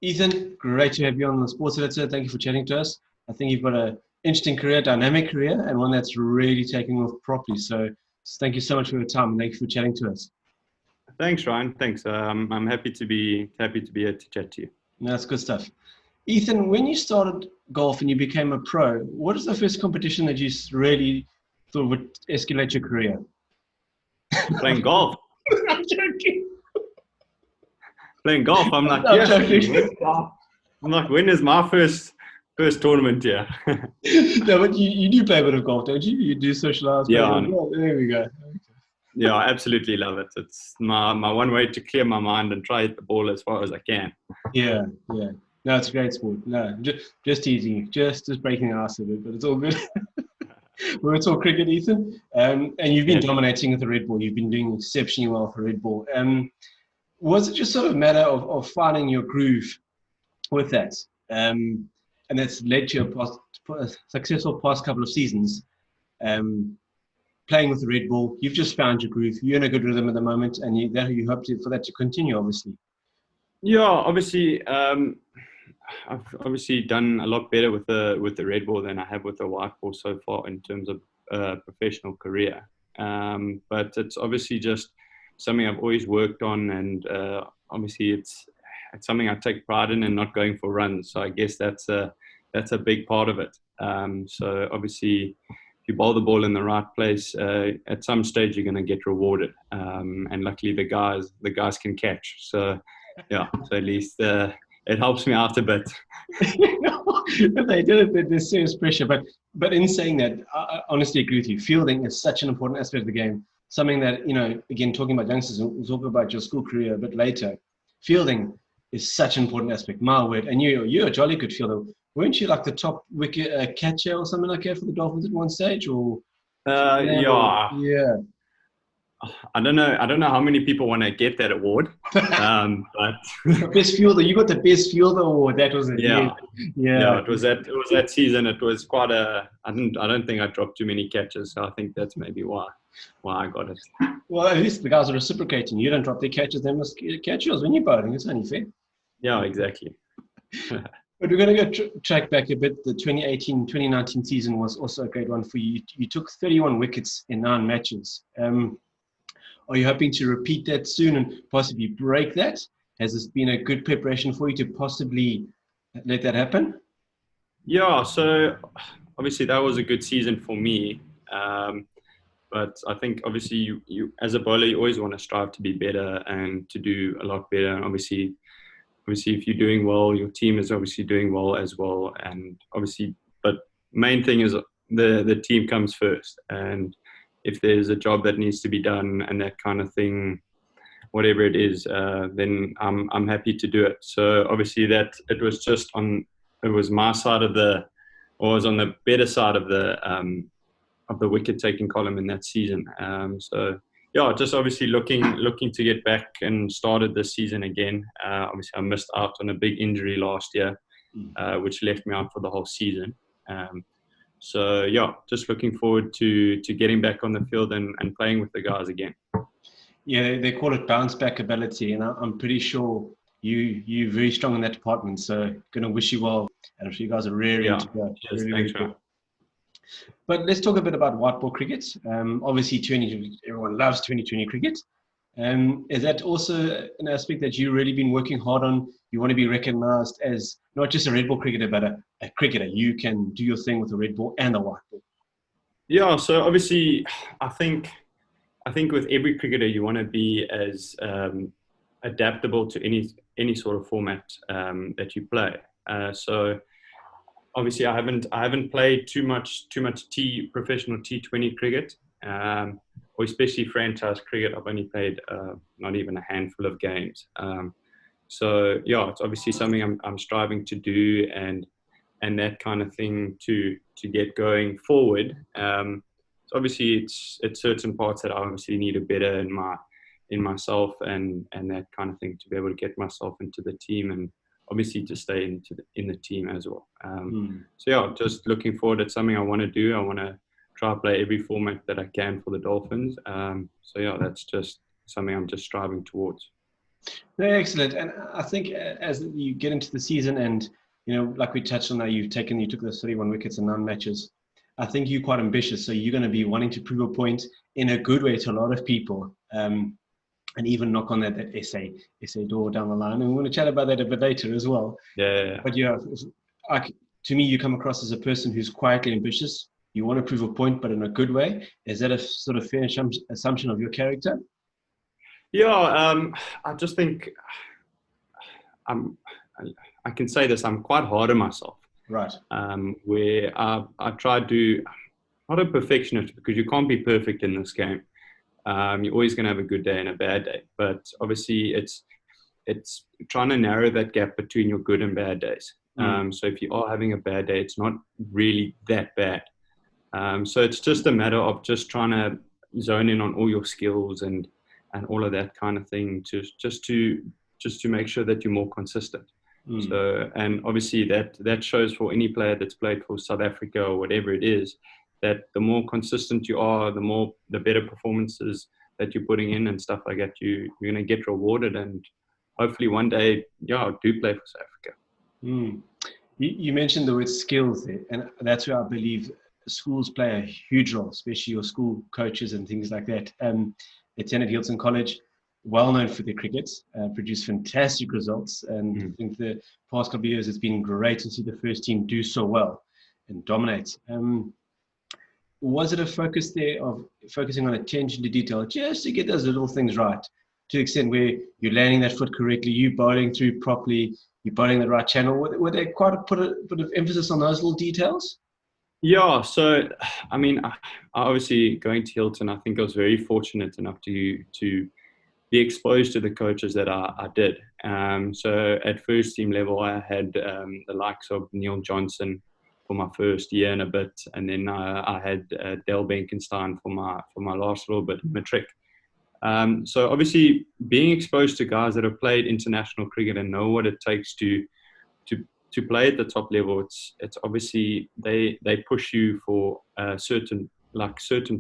Eathan, great to have you on the Sports Editor. Thank you for chatting to us. I think you've got an interesting career, dynamic career, and one that's really taking off properly. So thank you so much for your time, and thank you for chatting to us. Thanks, Ryan. Thanks. I'm happy to be here to chat to you. No, that's good stuff. Eathan, when you started golf and you became a pro, what is the first competition that you really thought would escalate your career? Playing golf. I'm joking. Playing golf. I'm like, I'm yes. joking. I'm like, when is my first tournament here? No, but you do play a bit of golf, don't you? You do socialize. Yeah. There we go. Yeah, I absolutely love it. It's my one way to clear my mind and try hit the ball as far as I can. Yeah. No, it's a great sport. No, just teasing you, just breaking the ice a bit, but it's all good. Well, it's all cricket, Eathan. And you've been dominating with the red ball. You've been doing exceptionally well for red ball. Was it just sort of a matter of finding your groove with that? And that's led to a successful past couple of seasons. Playing with the red ball, you've just found your groove. You're in a good rhythm at the moment, and you hope for that to continue, obviously. Yeah, obviously, I've obviously done a lot better with the red ball than I have with the white ball so far in terms of professional career. But it's obviously just something I've always worked on, and obviously it's something I take pride in and not going for runs. So I guess that's a big part of it. So obviously, if you bowl the ball in the right place, at some stage you're going to get rewarded. And luckily the guys can catch. So yeah, so at least it helps me out a bit. They did it. There's serious pressure, but in saying that, I honestly agree with you. Fielding is such an important aspect of the game. Something that, again, talking about youngsters, we'll talk about your school career a bit later. Fielding is such an important aspect. My word, and you're a jolly good fielder. Weren't you like the top wicket catcher or something like that for the Dolphins at one stage? Or yeah. I don't know how many people want to get that award, but best fielder. You got the best fielder award. That was it. Yeah. It was that season. It was quite a. I don't think I dropped too many catches, so I think that's maybe why I got it. Well, at least the guys are reciprocating. You don't drop their catches; they must catch yours when you're bowling. It's only fair. Yeah, exactly. But we're going to go track back a bit. The 2018-2019 season was also a great one for you. You took 31 wickets in 9 matches. Are you hoping to repeat that soon and possibly break that? Has this been a good preparation for you to possibly let that happen? Yeah, so obviously that was a good season for me. But I think obviously you as a bowler, you always want to strive to be better and to do a lot better. And obviously if you're doing well, your team is obviously doing well as well. And obviously, but main thing is the team comes first. And if there's a job that needs to be done and that kind of thing, whatever it is, then I'm happy to do it. So obviously that it was my side of or was on the better side of the wicket taking column in that season. So yeah, just obviously looking to get back and started this season again. Obviously I missed out on a big injury last year, which left me out for the whole season. So yeah, just looking forward to getting back on the field and playing with the guys again. Yeah, they call it bounce back ability, and I'm pretty sure you're very strong in that department. So going to wish you well, and I'm sure you guys are raring to go. Yes, thanks, man. But let's talk a bit about white ball cricket. Obviously, everyone loves 2020 cricket. Is that also an aspect that you've really been working hard on? You want to be recognised as not just a red ball cricketer, but a cricketer. You can do your thing with the red ball and the white ball. Yeah, so obviously, I think with every cricketer, you want to be as adaptable to any sort of format that you play. So obviously, I haven't played too much professional T20 cricket. Or especially franchise cricket. I've only played not even a handful of games. So yeah, it's obviously something I'm striving to do and that kind of thing to get going forward. So obviously it's certain parts that I obviously need to better in myself and that kind of thing to be able to get myself into the team and obviously to stay in the team as well. So yeah, just looking forward. It's something I want to do. I want to try to play every format that I can for the Dolphins. So yeah, that's just something I'm just striving towards. They're excellent. And I think as you get into the season and, like we touched on that, you took those 31 wickets in 9 matches. I think you're quite ambitious. So you're going to be wanting to prove a point in a good way to a lot of people. And even knock on that essay door down the line. And we're going to chat about that a bit later as well. Yeah. But to me, you come across as a person who's quietly ambitious. You want to prove a point, but in a good way. Is that a sort of fair assumption of your character? Yeah, I just think I can say this, I'm quite hard on myself. Right. Where I try to, not a perfectionist, because you can't be perfect in this game. You're always going to have a good day and a bad day. But obviously, it's trying to narrow that gap between your good and bad days. So if you are having a bad day, it's not really that bad. So it's just a matter of just trying to zone in on all your skills and all of that kind of thing, just to make sure that you're more consistent. So, and obviously that shows for any player that's played for South Africa or whatever it is, that the more consistent you are, the better performances that you're putting in and stuff like that, you're going to get rewarded. And hopefully one day, I do play for South Africa. You mentioned the word skills there, and that's where I believe schools play a huge role, especially your school coaches and things like that. Attended Hilton College, well known for their cricket, produced fantastic results, and I think the past couple of years it's been great to see the first team do so well and dominate. Was it a focus there of focusing on attention to detail just to get those little things right, to the extent where you're landing that foot correctly, you bowling through properly, you're bowling the right channel? Were they quite put a bit of emphasis on those little details? Yeah, so I mean, I obviously going to Hilton, I think I was very fortunate enough to be exposed to the coaches that I did. So at first team level, I had the likes of Neil Johnson for my first year and a bit, and then I had Dale Benkenstein for my last little bit of matric. So obviously, being exposed to guys that have played international cricket and know what it takes to play at the top level, it's obviously they push you for certain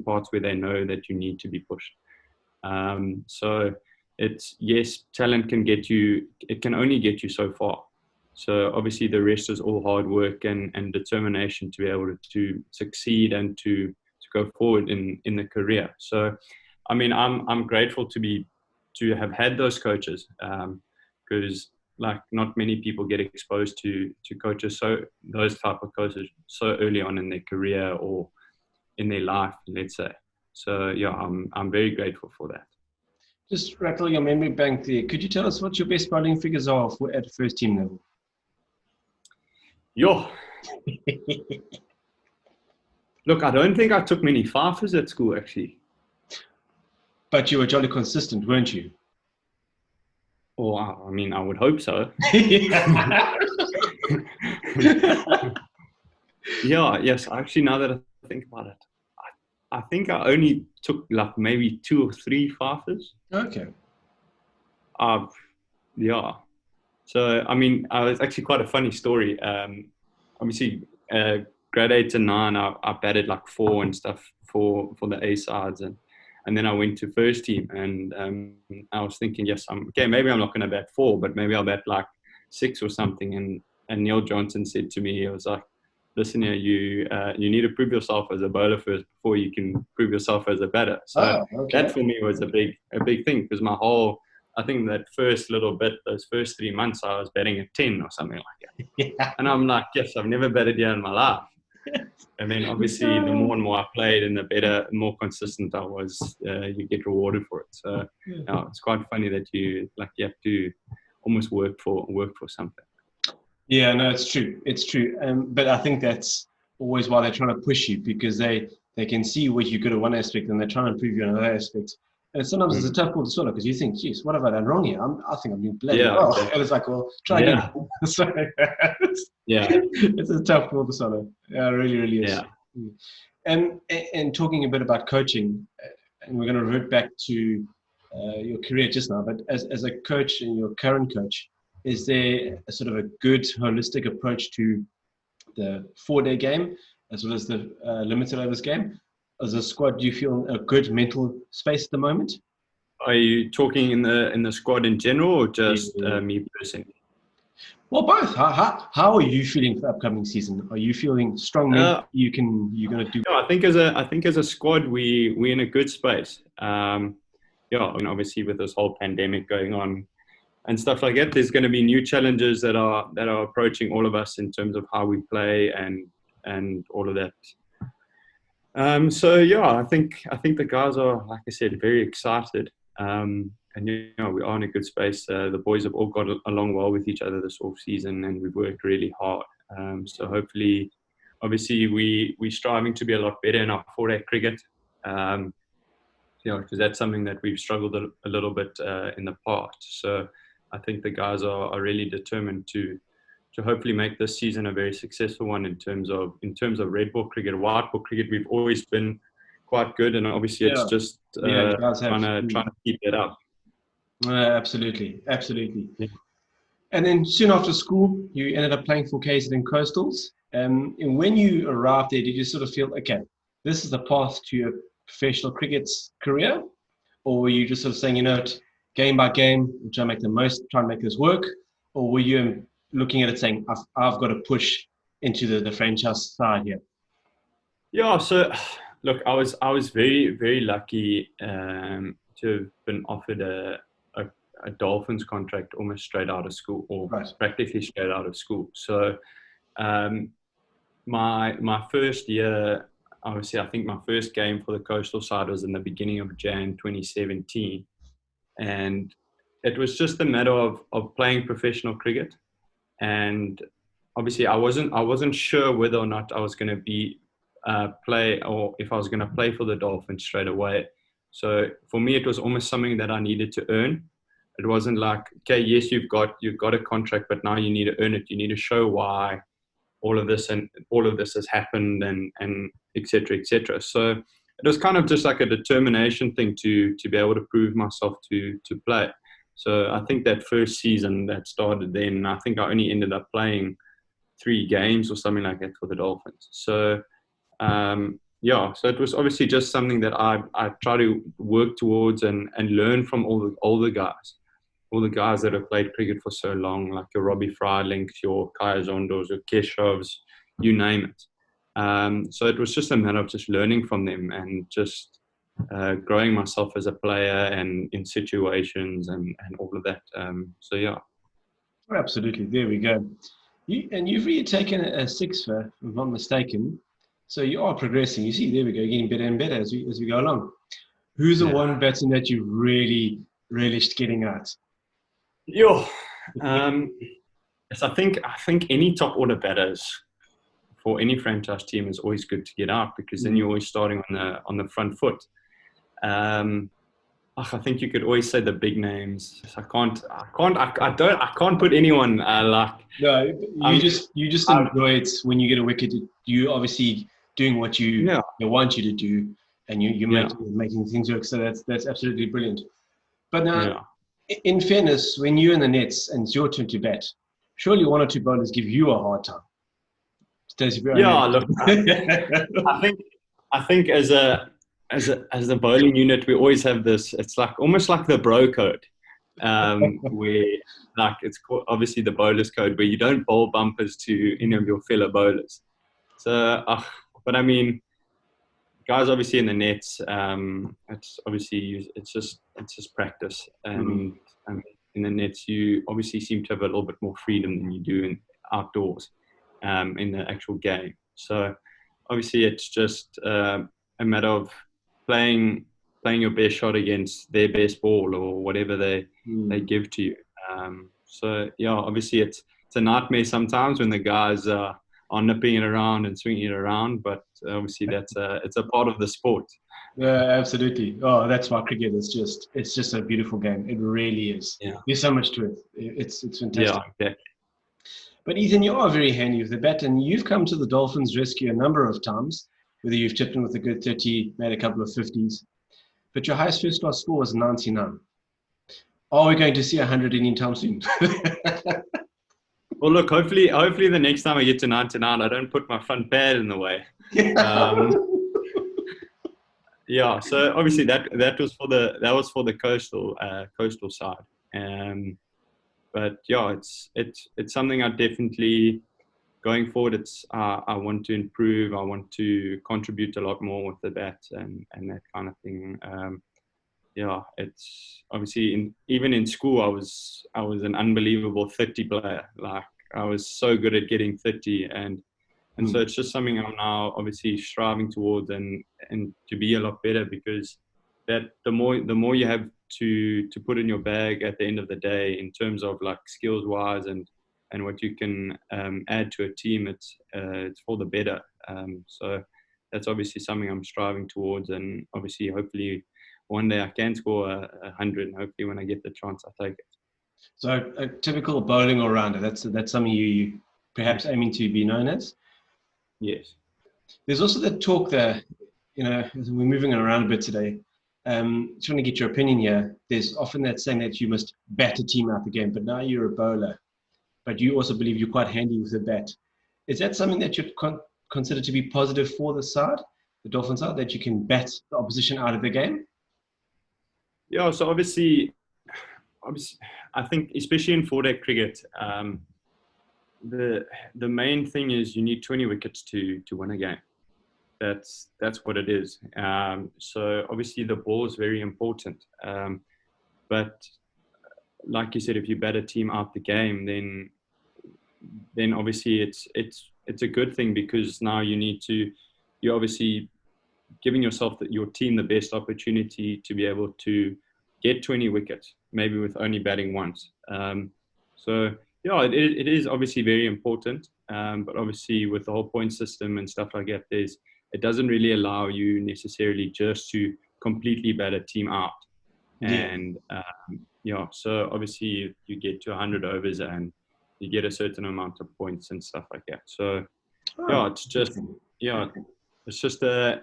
parts where they know that you need to be pushed. So it's, yes, talent can get you, it can only get you so far. So obviously the rest is all hard work and determination to be able to succeed and to go forward in the career. So, I mean, I'm grateful to have had those coaches, because like not many people get exposed to coaches, so those type of coaches so early on in their career or in their life, let's say. So yeah, I'm very grateful for that. Just rattle your memory bank there. Could you tell us what your best bowling figures are at first team level? Yo. Look, I don't think I took many fifers at school, actually. But you were jolly consistent, weren't you? Oh, I mean, I would hope so. Yeah, yes. Actually, now that I think about it, I think I only took like maybe 2 or 3 fifers. Okay. Yeah. So, I mean, it's actually quite a funny story. Obviously, grade 8 to 9, I batted like 4 and stuff for the A sides, and then I went to first team, and I was thinking, yes, maybe I'm not going to bat 4, but maybe I'll bat like 6 or something. And Neil Johnson said to me, he was like, listen here, you need to prove yourself as a bowler first before you can prove yourself as a batter. So that for me was a big thing, because I think that first little bit, those first 3 months, I was batting at 10 or something like that. Yeah. And I'm like, yes, I've never batted here in my life. And then obviously the more and more I played and the more consistent I was, you get rewarded for it. So it's quite funny that you have to almost work for something. Yeah, no, it's true. It's true. But I think that's always why they're trying to push you, because they can see what you're good at one aspect and they're trying to improve you on another aspect. And sometimes it's a tough call to swallow, because you think, geez, what have I done wrong here? I think I'm doing bloody well. Exactly. And it's like, well, try again. So it's a tough call to swallow. Yeah, it really, really is. Yeah. And talking a bit about coaching, and we're going to revert back to your career just now, but as a coach and your current coach, is there a sort of a good holistic approach to the 4-day game as well as the limited overs game? As a squad, do you feel a good mental space at the moment? Are you talking in the squad in general, or just Yeah. me personally? Well, both. How are you feeling for the upcoming season? Are you feeling strong? You're going to do. Yeah, I think as a squad we're in a good space. Yeah, I mean, obviously with this whole pandemic going on and stuff like that, there's going to be new challenges that are approaching all of us in terms of how we play and all of that. So yeah, I think the guys are, like I said, very excited. And you know, we are in a good space. The boys have all got along well with each other this off season, and we've worked really hard. So hopefully, obviously, we're striving to be a lot better in our four-day cricket. You know, because that's something that we've struggled a little bit in the past. So I think the guys are really determined to hopefully make this season a very successful one in terms of red ball cricket. White ball cricket, we've always been quite good, and obviously it's just trying to keep it up. Absolutely. Yeah. And then soon after school, you ended up playing for KZN Coastals. And when you arrived there, did you sort of feel, okay, this is the path to your professional cricket career? Or were you just sort of saying, you know, game by game, try to make this work? Or were you looking at it saying, I've got to push into the franchise side here? Yeah, so look, I was very, very lucky to have been offered a Dolphins contract almost straight out of school, or practically straight out of school. So my first year, obviously, I think my first game for the coastal side was in the beginning of Jan 2017, and it was just a matter of playing professional cricket. And obviously, I wasn't sure whether or not I was going to be play, or if I was going to play for the Dolphins straight away. So for me, it was almost something that I needed to earn. It wasn't like, okay, yes, you've got a contract, but now you need to earn it. You need to show why all of this has happened, and et cetera, et cetera. So it was kind of just like a determination thing to be able to prove myself to play. So I think that first season that started then, I think I only ended up playing 3 games or something like that for the Dolphins. So yeah, so it was obviously just something that I try to work towards and learn from all the guys that have played cricket for so long, like your Robbie Frylinks, your Kaya Zondos, your Keshovs, you name it. So it was just a matter of just learning from them and just growing myself as a player and in situations and all of that. So yeah. Absolutely. There we go. You've really taken a 6 if I'm not mistaken. So you are progressing. You see, there we go, getting better and better as we go along. Who's the one batsman that you really relished getting at? Yes, I think any top order batters for any franchise team is always good to get out, because then you're always starting on the front foot. I think you could always say the big names. I can't put anyone like. No, you just enjoy it when you get a wicket. You obviously doing what they want you to do, and you're making things work. So that's absolutely brilliant. But now, in fairness, when you're in the nets and it's your turn to bat, surely 1 or 2 bowlers give you a hard time. Yeah, look, I think as the bowling unit, we always have this. It's like almost like the bro code, where like it's called, obviously the bowlers code, where you don't bowl bumpers to any of your fellow bowlers. So, but I mean, guys, obviously in the nets, it's obviously it's just practice, and in the nets you obviously seem to have a little bit more freedom than you do in outdoors, in the actual game. So obviously it's just a matter of playing your best shot against their best ball, or whatever they give to you. So yeah, obviously it's a nightmare sometimes when the guys are nipping it around and swinging it around, but obviously it's a part of the sport. Yeah, absolutely. Oh, that's why cricket is just a beautiful game. It really is. Yeah. There's so much to it. It's fantastic. Yeah, exactly. But Eathan, you are very handy with the bat, and you've come to the Dolphins' rescue a number of times, whether you've chipped in with a good 30, made a couple of 50s. But your highest first-class score was 99. Are we going to see 100 anytime soon? Well, look, hopefully the next time I get to 99, I don't put my front pad in the way. Yeah, so obviously that was for the coastal side. But yeah, it's something I definitely, going forward, I want to improve. I want to contribute a lot more with the bat and that kind of thing. Yeah, it's obviously even in school I was an unbelievable 30 player. Like I was so good at getting 30, and so it's just something I'm now obviously striving towards and to be a lot better, because that the more you have to put in your bag at the end of the day in terms of like skills wise and what you can add to a team, it's for the better. So that's obviously something I'm striving towards, and obviously hopefully one day I can score 100, and hopefully when I get the chance I take it. So a typical bowling all-rounder, that's something you perhaps aiming to be known as? Yes. There's also the talk there, as we're moving around a bit today. Just want to get your opinion here. There's often that saying that you must bat a team out the game, but now you're a bowler, but you also believe you're quite handy with the bat. Is that something that you'd consider to be positive for the side, the Dolphins side, that you can bat the opposition out of the game? Yeah, so obviously, I think especially in four-day cricket, the main thing is you need 20 wickets to win a game. That's what it is. So obviously the ball is very important. But like you said, if you bat a team out the game, then obviously it's a good thing, because now you're obviously giving your team the best opportunity to be able to get 20 wickets, maybe with only batting once. So yeah, it is obviously very important. But obviously with the whole point system and stuff like that, it doesn't really allow you necessarily just to completely bat a team out. And so obviously you get to 100 overs and you get a certain amount of points and stuff like that. So it's just a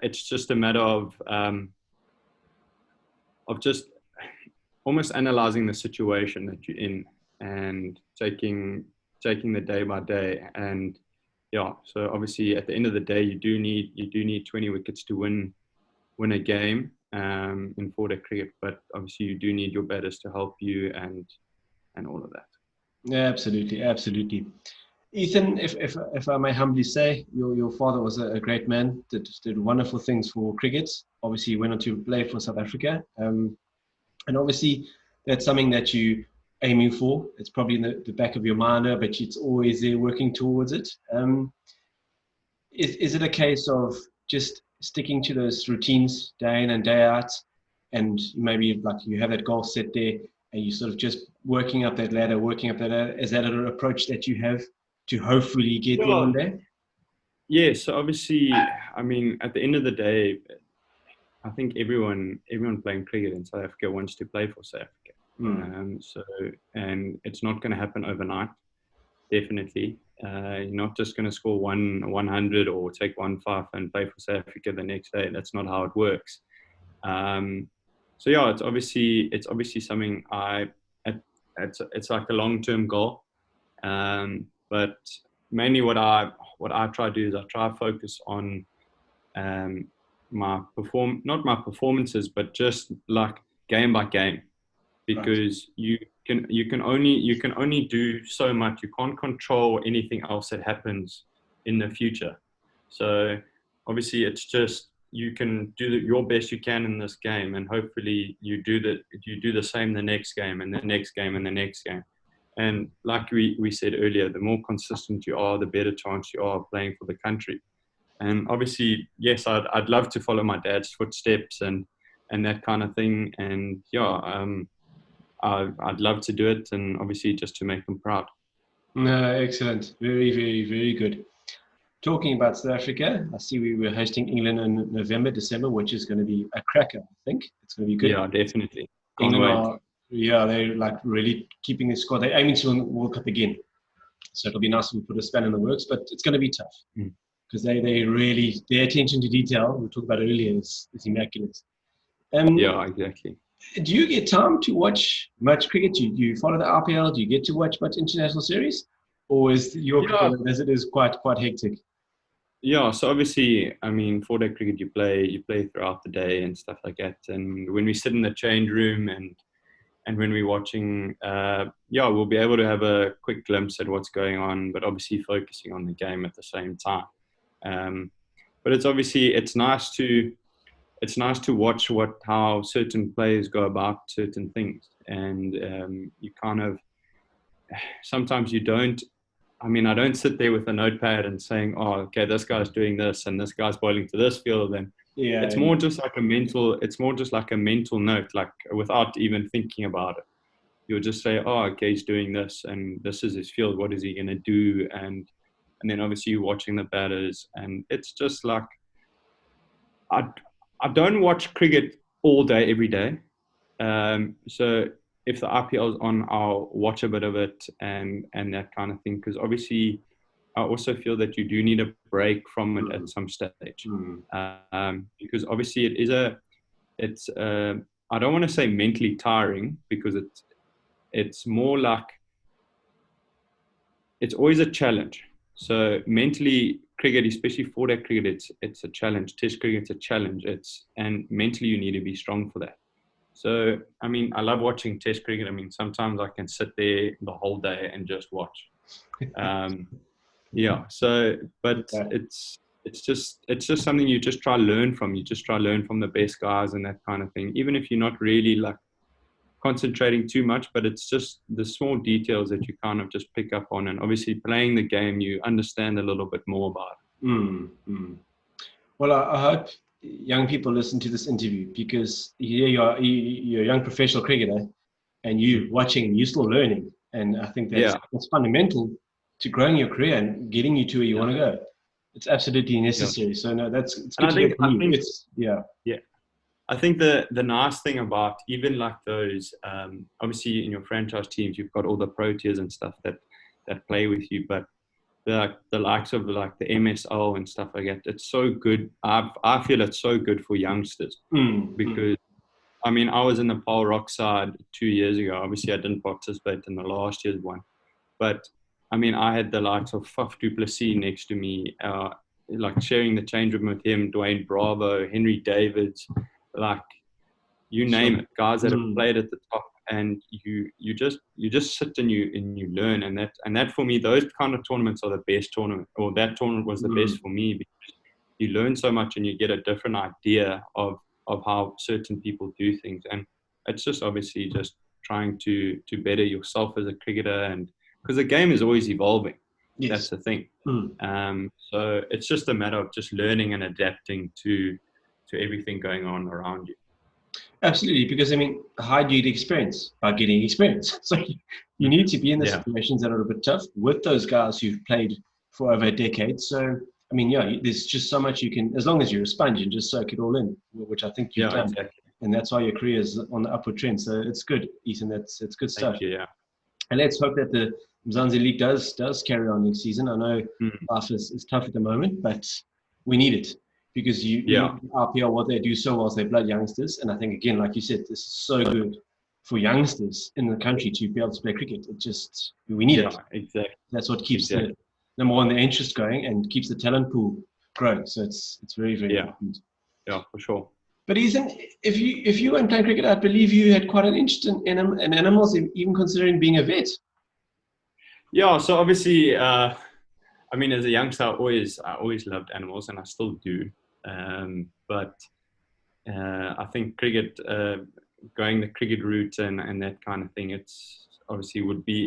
matter of just almost analyzing the situation that you're in and taking the day by day. And so obviously at the end of the day, you do need 20 wickets to win a game in four-day cricket, but obviously you do need your batters to help you and all of that. Yeah, absolutely. Eathan, if I may humbly say, your father was a great man, did wonderful things for cricket. Obviously, he went on to play for South Africa. And obviously, that's something that you aiming for. It's probably in the back of your mind, but it's always there working towards it. Is it a case of just sticking to those routines day in and day out, and maybe like you have that goal set there, and you sort of just working up that ladder? Is that an approach that you have to hopefully get there one day? Yeah, so obviously, I mean, at the end of the day, I think everyone playing cricket in South Africa wants to play for South Africa. And it's not going to happen overnight, definitely. You're not just going to score 100 or take 1-5 and play for South Africa the next day. That's not how it works. So yeah, it's obviously something it's like a long-term goal. But mainly what I try to do is I try to focus on not my performances, but just like game by game, because you can only do so much. You can't control anything else that happens in the future. So obviously it's just, you can do your best you can in this game, and hopefully you do the same the next game and the next game and the next game. And like we said earlier, the more consistent you are, the better chance you are of playing for the country. And obviously, yes, I'd love to follow my dad's footsteps and that kind of thing. And I'd love to do it, and obviously just to make them proud. No, excellent. Very, very, very good. Talking about South Africa, I see we were hosting England in November, December, which is going to be a cracker. I think it's going to be good. Yeah, definitely. They're like really keeping the squad. They're aiming to win the World Cup again, so it'll be nice to put a span in the works. But it's going to be tough because they really, their attention to detail, we talked about earlier, is immaculate. Yeah, exactly. Do you get time to watch much cricket? Do you follow the RPL? Do you get to watch much international series, or is your cricket as it is quite hectic? Yeah, so obviously, I mean, four-day cricket, you play throughout the day and stuff like that. And when we sit in the change room and when we're watching, yeah, we'll be able to have a quick glimpse at what's going on, but obviously focusing on the game at the same time. Um, but it's obviously it's nice to watch how certain players go about certain things, and you kind of sometimes you don't. I mean, I don't sit there with a notepad and saying, "Oh, okay, this guy's doing this and this guy's bowling to this field," and Yeah, it's more just like a mental. It's more just like a mental note, like without even thinking about it. You'll just say, "Oh, okay, he's doing this, and this is his field. What is he going to do?" And then obviously you're watching the batters, and it's just like I I don't watch cricket all day every day. So if the IPL is on, I'll watch a bit of it and that kind of thing. Because obviously, I also feel that you do need a break from it at some stage. mm, Because obviously it's I don't want to say mentally tiring because it's more like it's always a challenge. So mentally, cricket, especially four-day cricket, it's a challenge. Test cricket, it's a challenge. And mentally you need to be strong for that. So I mean, I love watching Test cricket. I mean, sometimes I can sit there the whole day and just watch. Um, yeah. So, but yeah. it's just something you just try to learn from. You just try to learn from the best guys and that kind of thing. Even if you're not really like concentrating too much, but it's just the small details that you kind of just pick up on. And obviously, playing the game, you understand a little bit more about it. Mm, mm. Well, I hope young people listen to this interview because here you're a young professional cricketer and you watching and you're still learning. And I think Yeah, that's fundamental to growing your career and getting you to where you yeah, want to go. It's absolutely yeah. necessary. So no, it's And good I to hear think, from I you. think, It's yeah. yeah, I think the nice thing about even like those, obviously in your franchise teams, you've got all the Proteas and stuff that play with you, but the likes of like the MSL and stuff like that, it's so good. I feel it's so good for youngsters Mm, mm. because I mean I was in the Pole Rock side 2 years ago. Obviously, I didn't participate in the last year's one, but I mean I had the likes of Faf du Plessis next to me, like sharing the change room with him, Dwayne Bravo, Henry Davids, like you name Sure. it, guys that have Mm, played at the top, and you just sit and you learn, and that for me, those kind of tournaments are the best tournament, or that tournament was the best mm. for me because you learn so much and you get a different idea of how certain people do things, and it's just obviously just trying to better yourself as a cricketer, and because the game is always evolving, that's Yes. the thing. Mm. So it's just a matter of just learning and adapting to everything going on around you. Absolutely, because I mean, how do you get experience? By getting experience. So you need to be in the Yeah. situations that are a bit tough with those guys who've played for over a decade. So I mean, yeah, there's just so much you can, as long as you're a sponge and just soak it all in, which I think you've Yeah, done, exactly. and that's why your career is on the upward trend. So it's good, Ethan. It's good Thank stuff. you. Yeah. And let's hope that the Mzansi League does carry on next season. I know Mm. life is tough at the moment, but we need it because you look Yeah. at RPL, what they do so well is they blood youngsters. And I think, again, like you said, this is so good for youngsters in the country to be able to play cricket. We need it. Yeah. Exactly. That's what keeps the, Exactly. number one, the interest going and keeps the talent pool growing. So it's very, very Yeah. important. Yeah. For sure. But Ethan, if you weren't playing cricket, I believe you had quite an interest in animals, even considering being a vet. Yeah. So obviously, I mean, as a youngster, I always loved animals, and I still do. But I think cricket, going the cricket route and that kind of thing, it's obviously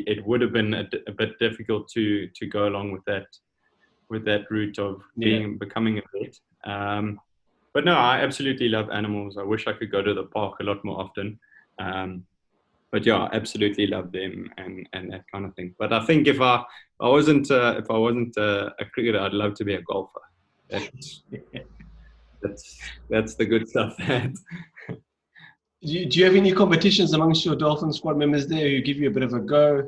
it would have been a bit difficult to go along with that route of Yeah. becoming a vet. But no, I absolutely love animals. I wish I could go to the park a lot more often. Um, but yeah, I absolutely love them and that kind of thing. But I think if I wasn't a cricketer, I'd love to be a golfer. That's that's the good stuff. That Do you have any competitions amongst your Dolphin squad members there who give you a bit of a go?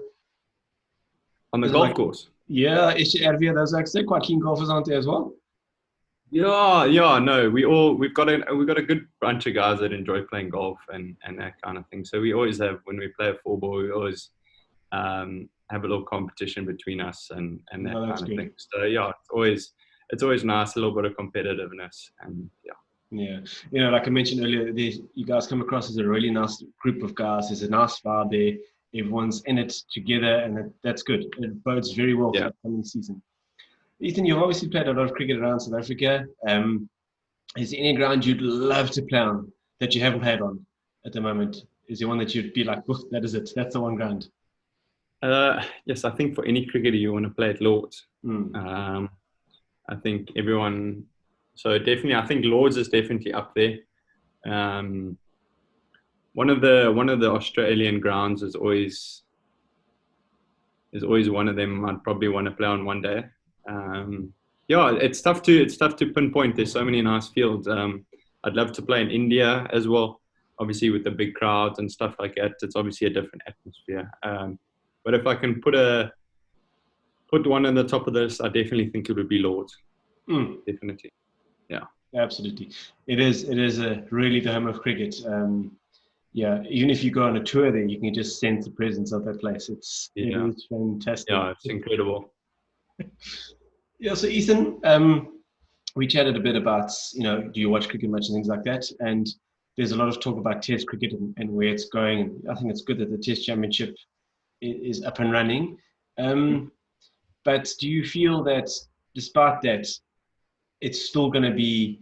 on the Is it golf like, course. yeah, Ervia, those like they're quite keen golfers, aren't they as well? Yeah, yeah, no, we've got a good bunch of guys that enjoy playing golf and that kind of thing. So we always have when we play a four ball, we always have a little competition between us and that No, that's kind of good. thing. So yeah, it's always nice, a little bit of competitiveness, and yeah. Yeah, like I mentioned earlier, you guys come across as a really nice group of guys. There's a nice vibe there. Everyone's in it together, and that's good. It bodes very well for the upcoming season. Eathan, you've obviously played a lot of cricket around South Africa. Is there any ground you'd love to play on that you haven't played on at the moment? Is there one that you'd be like, that is it, that's the one ground? Yes, I think for any cricketer, you want to play at Lords. I think everyone. So definitely, I think Lords is definitely up there. One of the Australian grounds is always one of them I'd probably want to play on one day. It's tough to pinpoint. There's so many nice fields. I'd love to play in India as well. Obviously, with the big crowds and stuff like that, it's obviously a different atmosphere. But if I can put one on the top of this, I definitely think it would be Lords. Definitely. Yeah, absolutely. It is really the home of cricket. Even if you go on a tour there, you can just sense the presence of that place. It is fantastic. Yeah, it's incredible. So Eathan, we chatted a bit about, do you watch cricket much and things like that? And there's a lot of talk about Test cricket and where it's going. I think it's good that the Test Championship is up and running. But do you feel that despite that, it's still going to be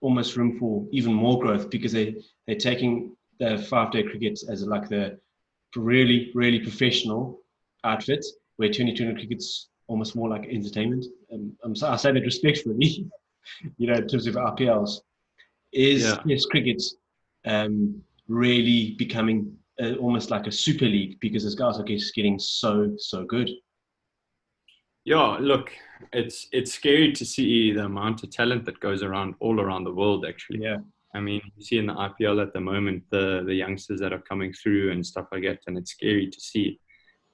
almost room for even more growth, because they're taking the 5-day cricket as like the really, really professional outfit, where 2020 cricket's almost more like entertainment. I say that respectfully, in terms of RPLs. Is cricket really becoming almost like a super league, because those guys are just getting so good? Yeah, look, it's scary to see the amount of talent that goes around all around the world, actually. Yeah. I mean, you see in the IPL at the moment, the youngsters that are coming through and stuff like that, and it's scary to see.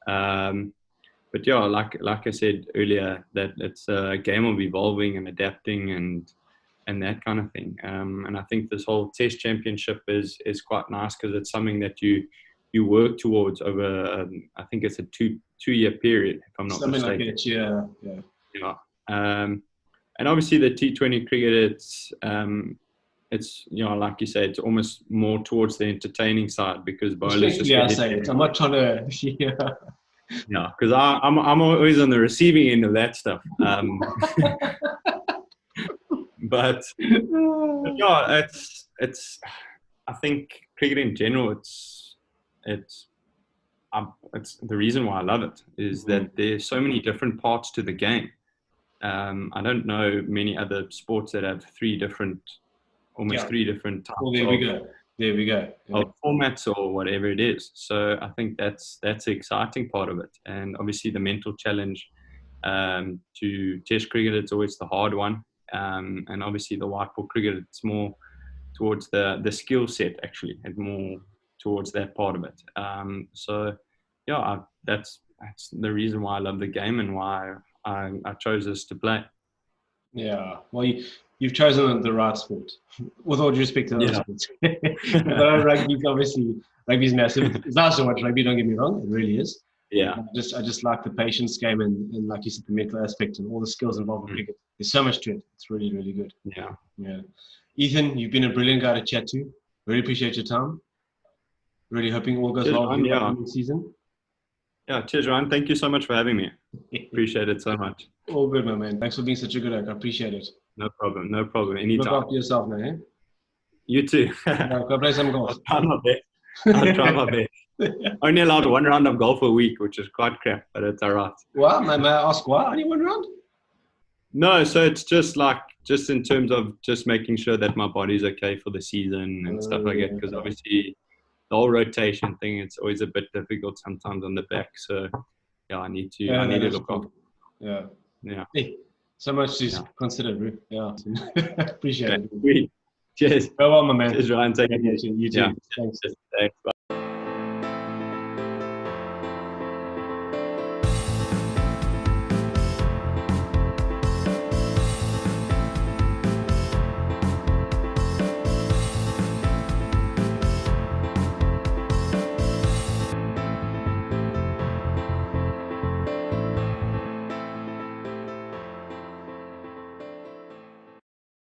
But yeah, like I said earlier, that it's a game of evolving and adapting and that kind of thing. And I think this whole Test Championship is quite nice, because it's something that you work towards over, I think it's a two-year period, if I'm not mistaken. Something like it, yeah. And obviously the T20 cricket, it's like you say, it's almost more towards the entertaining side, because bowlers just I say it. I'm not trying to. Yeah, because I'm always on the receiving end of that stuff. But yeah, it's. I think cricket in general, it's the reason why I love it is that there's so many different parts to the game. I don't know many other sports that have three different types There we go. Of formats or whatever it is. So I think that's the exciting part of it. And obviously the mental challenge to Test cricket, it's always the hard one. And obviously the white ball cricket, it's more towards the skill set, actually, and more towards that part of it. That's the reason why I love the game and why I chose this to play. Yeah, well, you've chosen the right sport. With all due respect to other sports, rugby's massive. It's not so much rugby. Don't get me wrong; it really is. Yeah. I just like the patience game and like you said, the mental aspect and all the skills involved in cricket. There's so much to it. It's really, really good. Yeah. Eathan, you've been a brilliant guy to chat to. Really appreciate your time. Really hoping all goes well in the season. Yeah, cheers, Ryan. Thank you so much for having me. Appreciate it so much. All good, my man. Thanks for being such a good egg. I appreciate it. No problem. Anytime. Look after yourself now, eh? You too. Go play some golf. I'll try my best. Only allowed one round of golf a week, which is quite crap, but it's all right. Well, may I ask why? Only one round? No, so it's just in terms of just making sure that my body's okay for the season and stuff like that, because obviously the whole rotation thing, it's always a bit difficult sometimes on the back. So yeah, I need to look after. Yeah. Hey, so much to consider, Ruth. Yeah. Appreciate it. Cheers. Go on, my man. Cheers, Ryan. Take it. You too. Yeah. Thanks. Thanks. Bye.